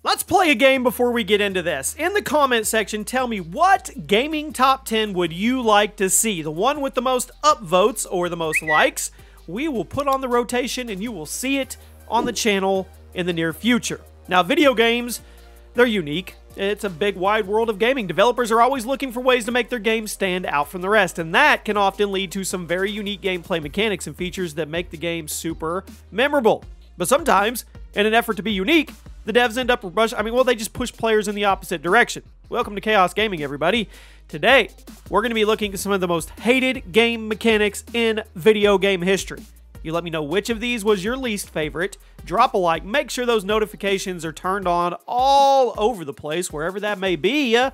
Let's play a game before we get into this. In the comment section, tell me what gaming top 10 would you like to see? The one with the most upvotes or the most likes, we will put on the rotation and you will see it on the channel in the near future. Now, video games, they're unique. It's a big, wide world of gaming. Developers are always looking for ways to make their games stand out from the rest, and that can often lead to some very unique gameplay mechanics and features that make the game super memorable. But sometimes, in an effort to be unique, the devs end up they just push players in the opposite direction. Welcome to ChaosGaming, everybody. Today, we're going to be looking at some of the most hated game mechanics in video game history. You let me know which of these was your least favorite. Drop a like. Make sure those notifications are turned on all over the place, wherever that may be. And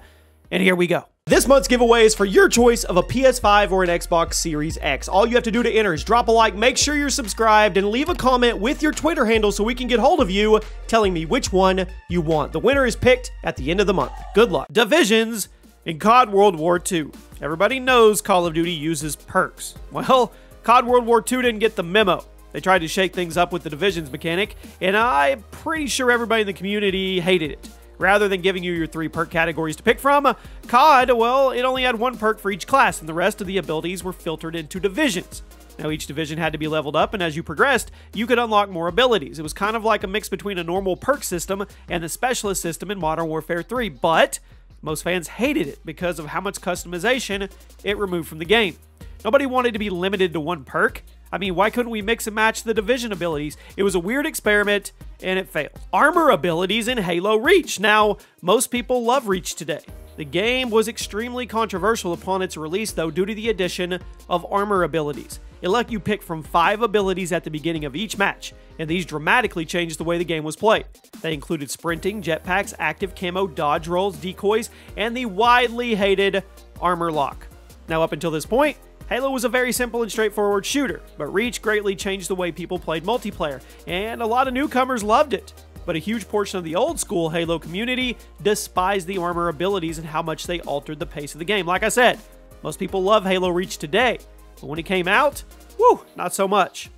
here we go. This month's giveaway is for your choice of a PS5 or an Xbox Series X. All you have to do to enter is drop a like, make sure you're subscribed, and leave a comment with your Twitter handle so we can get hold of you telling me which one you want. The winner is picked at the end of the month. Good luck. Divisions in COD WWII. Everybody knows Call of Duty uses perks. Well, COD WWII didn't get the memo. They tried to shake things up with the divisions mechanic, and I'm pretty sure everybody in the community hated it. Rather than giving you your 3 perk categories to pick from, COD, well, it only had 1 perk for each class, and the rest of the abilities were filtered into divisions. Now, each division had to be leveled up, and as you progressed, you could unlock more abilities. It was kind of like a mix between a normal perk system and the specialist system in Modern Warfare 3, but most fans hated it because of how much customization it removed from the game. Nobody wanted to be limited to 1 perk. I mean, why couldn't we mix and match the division abilities? It was a weird experiment, and it failed. Armor abilities in Halo Reach. Now, most people love Reach today. The game was extremely controversial upon its release, though, due to the addition of armor abilities. It let you pick from 5 abilities at the beginning of each match, and these dramatically changed the way the game was played. They included sprinting, jetpacks, active camo, dodge rolls, decoys, and the widely hated armor lock. Now, up until this point, Halo was a very simple and straightforward shooter, but Reach greatly changed the way people played multiplayer, and a lot of newcomers loved it. But a huge portion of the old school Halo community despised the armor abilities and how much they altered the pace of the game. Like I said, most people love Halo Reach today, but when it came out, whew, not so much.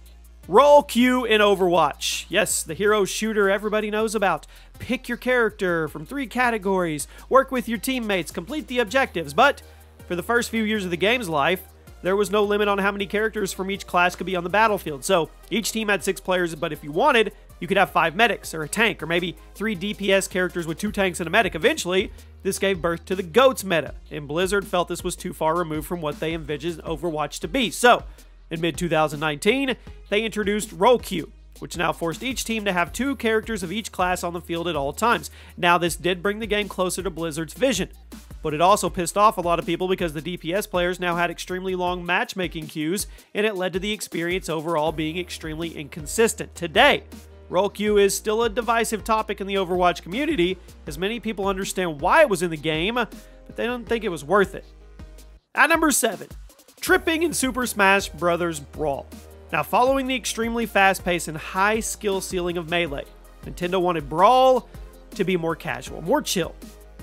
Role queue in Overwatch. Yes, the hero shooter everybody knows about. Pick your character from 3 categories, work with your teammates, complete the objectives, but for the first few years of the game's life, there was no limit on how many characters from each class could be on the battlefield. So each team had 6 players, but if you wanted, you could have 5 medics or a tank, or maybe 3 DPS characters with 2 tanks and a medic. Eventually, this gave birth to the GOATS meta, and Blizzard felt this was too far removed from what they envisioned Overwatch to be. So, in mid-2019, they introduced Role Queue, which now forced each team to have 2 characters of each class on the field at all times. Now, this did bring the game closer to Blizzard's vision, but it also pissed off a lot of people because the DPS players now had extremely long matchmaking queues, and it led to the experience overall being extremely inconsistent. Today, Role Queue is still a divisive topic in the Overwatch community, as many people understand why it was in the game, but they don't think it was worth it. At number 7, tripping in Super Smash Bros. Brawl. Now, following the extremely fast pace and high skill ceiling of Melee, Nintendo wanted Brawl to be more casual, more chill.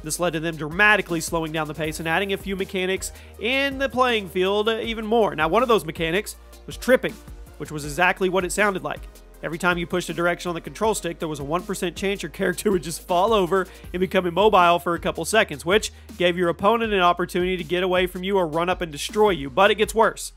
This led to them dramatically slowing down the pace and adding a few mechanics in the playing field even more. Now, one of those mechanics was tripping, which was exactly what it sounded like. Every time you pushed a direction on the control stick, there was a 1% chance your character would just fall over and become immobile for a couple seconds, which gave your opponent an opportunity to get away from you or run up and destroy you. But it gets worse.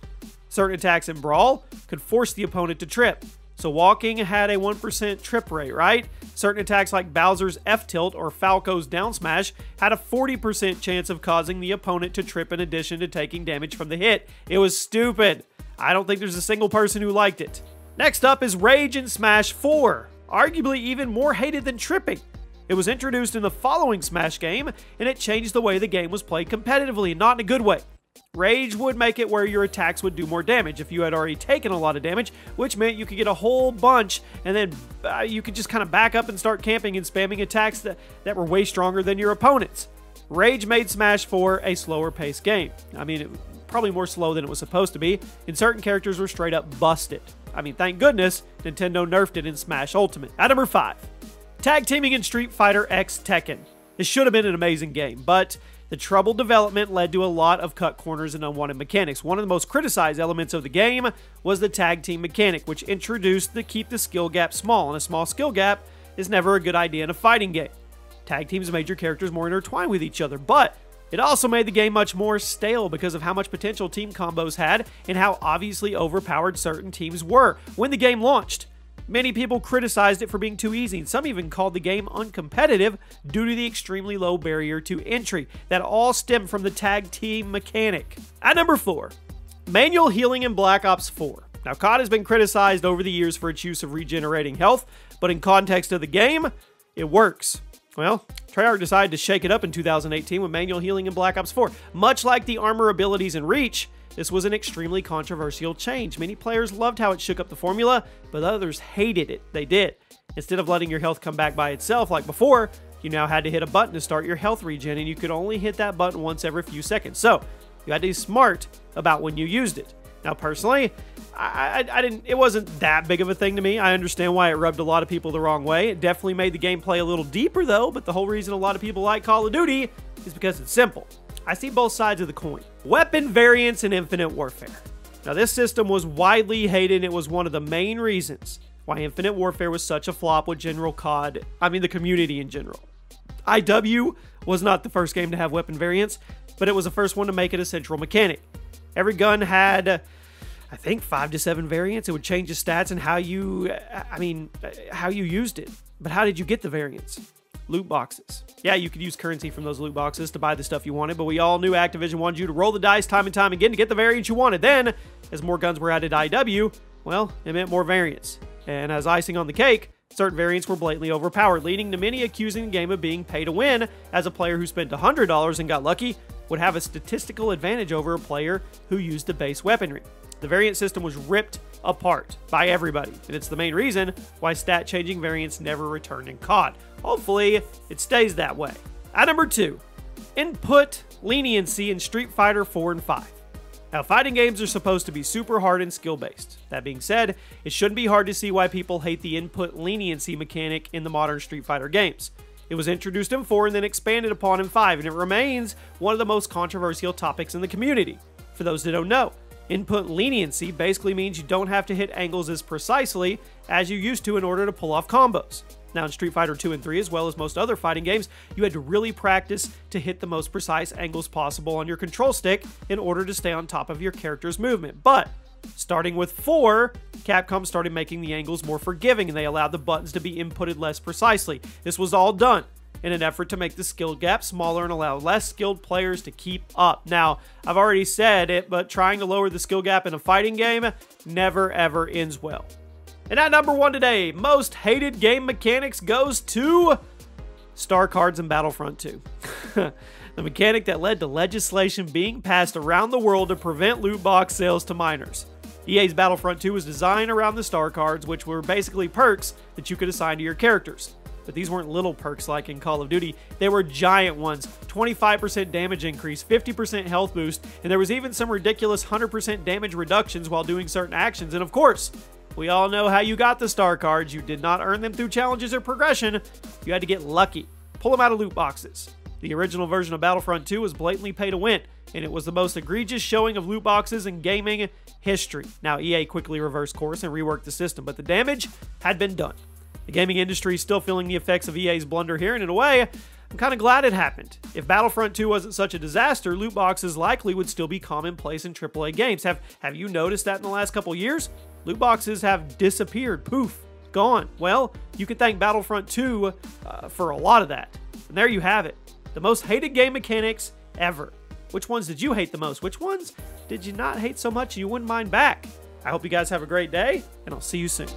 Certain attacks in Brawl could force the opponent to trip. So walking had a 1% trip rate, right? Certain attacks like Bowser's F-tilt or Falco's down smash had a 40% chance of causing the opponent to trip in addition to taking damage from the hit. It was stupid. I don't think there's a single person who liked it. Next up is Rage in Smash 4, arguably even more hated than tripping. It was introduced in the following Smash game, and it changed the way the game was played competitively, not in a good way. Rage would make it where your attacks would do more damage if you had already taken a lot of damage, which meant you could get a whole bunch, and then you could just kind of back up and start camping and spamming attacks that were way stronger than your opponents. Rage made Smash 4 a slower paced game. I mean, it was probably more slow than it was supposed to be, and certain characters were straight up busted. I mean, thank goodness Nintendo nerfed it in Smash Ultimate. At number 5, tag teaming in Street Fighter X Tekken. This should have been an amazing game, but the troubled development led to a lot of cut corners and unwanted mechanics. One of the most criticized elements of the game was the tag team mechanic, which introduced the keep the skill gap small, and a small skill gap is never a good idea in a fighting game. tag teams made your characters more intertwined with each other, but it also made the game much more stale because of how much potential team combos had and how obviously overpowered certain teams were when the game launched. Many people criticized it for being too easy, and some even called the game uncompetitive due to the extremely low barrier to entry. That all stemmed from the tag team mechanic. At number 4, manual healing in Black Ops 4. Now, COD has been criticized over the years for its use of regenerating health, but in context of the game, it works. Well, Treyarch decided to shake it up in 2018 with manual healing in Black Ops 4. Much like the armor abilities in Reach, this was an extremely controversial change. Many players loved how it shook up the formula, but others hated it. They did. Instead of letting your health come back by itself like before, you now had to hit a button to start your health regen, and you could only hit that button once every few seconds. So, you had to be smart about when you used it. Now, personally, it wasn't that big of a thing to me. I understand why it rubbed a lot of people the wrong way. It definitely made the gameplay a little deeper, though, but the whole reason a lot of people like Call of Duty is because it's simple. I see both sides of the coin. Weapon variants in Infinite Warfare. Now, this system was widely hated, and it was one of the main reasons why Infinite Warfare was such a flop with the community in general. IW was not the first game to have weapon variants, but it was the first one to make it a central mechanic. Every gun had, I think, 5 to 7 variants. It would change the stats and how you used it. But how did you get the variants? Loot boxes. Yeah, you could use currency from those loot boxes to buy the stuff you wanted, but we all knew Activision wanted you to roll the dice time and time again to get the variants you wanted. Then, as more guns were added to IW, well, it meant more variants. And as icing on the cake, certain variants were blatantly overpowered, leading to many accusing the game of being pay to win, as a player who spent $100 and got lucky would have a statistical advantage over a player who used the base weaponry. The variant system was ripped apart by everybody, and it's the main reason why stat-changing variants never returned in COD. Hopefully, it stays that way. At number 2, input leniency in Street Fighter 4 and 5. Now, fighting games are supposed to be super hard and skill-based. That being said, it shouldn't be hard to see why people hate the input leniency mechanic in the modern Street Fighter games. It was introduced in 4 and then expanded upon in 5, and it remains one of the most controversial topics in the community. For those that don't know, input leniency basically means you don't have to hit angles as precisely as you used to in order to pull off combos. Now, in Street Fighter 2 and 3, as well as most other fighting games, you had to really practice to hit the most precise angles possible on your control stick in order to stay on top of your character's movement. But starting with 4, Capcom started making the angles more forgiving, and they allowed the buttons to be inputted less precisely. This was all done in an effort to make the skill gap smaller and allow less skilled players to keep up. Now, I've already said it, but trying to lower the skill gap in a fighting game never ever ends well. And at number 1 today, most hated game mechanics goes to star cards in Battlefront 2. The mechanic that led to legislation being passed around the world to prevent loot box sales to minors. EA's Battlefront 2 was designed around the star cards, which were basically perks that you could assign to your characters. But these weren't little perks like in Call of Duty, they were giant ones. 25% damage increase, 50% health boost, and there was even some ridiculous 100% damage reductions while doing certain actions. And of course, we all know how you got the star cards. You did not earn them through challenges or progression. You had to get lucky. Pull them out of loot boxes. The original version of Battlefront 2 was blatantly pay to win, and it was the most egregious showing of loot boxes in gaming history. Now, EA quickly reversed course and reworked the system, but the damage had been done. The gaming industry is still feeling the effects of EA's blunder here, and in a way, I'm kind of glad it happened. If Battlefront 2 wasn't such a disaster, loot boxes likely would still be commonplace in AAA games. Have you noticed that in the last couple years? Loot boxes have disappeared. Poof. Gone. Well, you can thank Battlefront 2 for a lot of that. And there you have it. The most hated game mechanics ever. Which ones did you hate the most? Which ones did you not hate so much you wouldn't mind back? I hope you guys have a great day, and I'll see you soon.